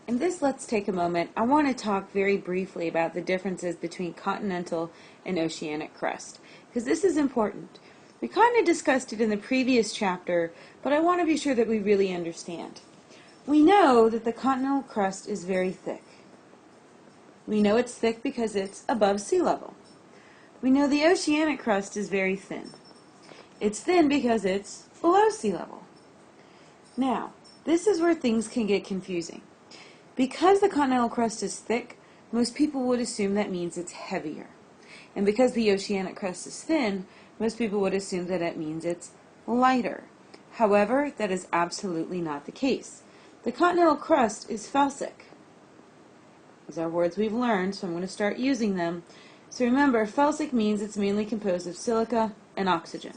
In this Let's Take a Moment, I want to talk very briefly about the differences between continental and oceanic crust, because this is important. We kind of discussed it in the previous chapter, but I want to be sure that we really understand. We know that the continental crust is very thick. We know it's thick because it's above sea level. We know the oceanic crust is very thin. It's thin because it's below sea level. Now, this is where things can get confusing. Because the continental crust is thick, most people would assume that means it's heavier. And because the oceanic crust is thin, most people would assume that it means it's lighter. However, that is absolutely not the case. The continental crust is felsic. These are words we've learned, so I'm going to start using them. So remember, felsic means it's mainly composed of silica and oxygen.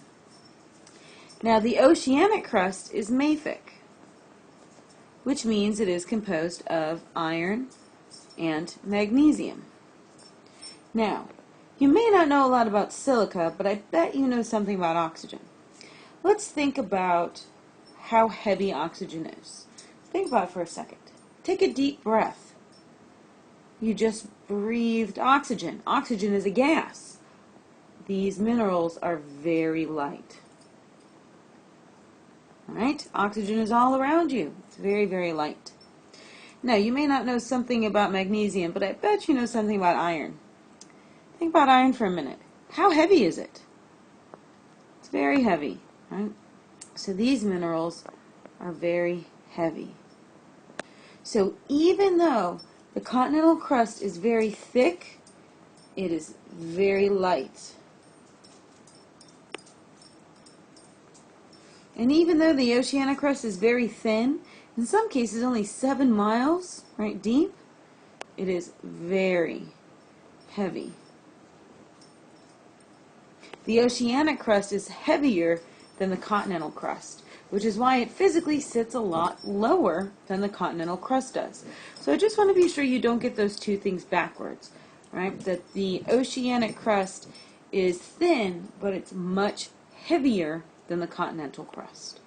Now, the oceanic crust is mafic, which means it is composed of iron and magnesium. Now, you may not know a lot about silica, but I bet you know something about oxygen. Let's think about how heavy oxygen is. Think about it for a second. Take a deep breath. You just breathed oxygen. Oxygen is a gas. These minerals are very light. Right? Oxygen is all around you. It's very, very light. Now, you may not know something about magnesium, but I bet you know something about iron. Think about iron for a minute. How heavy is it? It's very heavy, right? So these minerals are very heavy. So even though the continental crust is very thick, it is very light. And even though the oceanic crust is very thin, in some cases only 7 miles, right, deep, it is very heavy. The oceanic crust is heavier than the continental crust, which is why it physically sits a lot lower than the continental crust does. So I just want to be sure you don't get those two things backwards, right? That the oceanic crust is thin, but it's much heavier than the continental crust.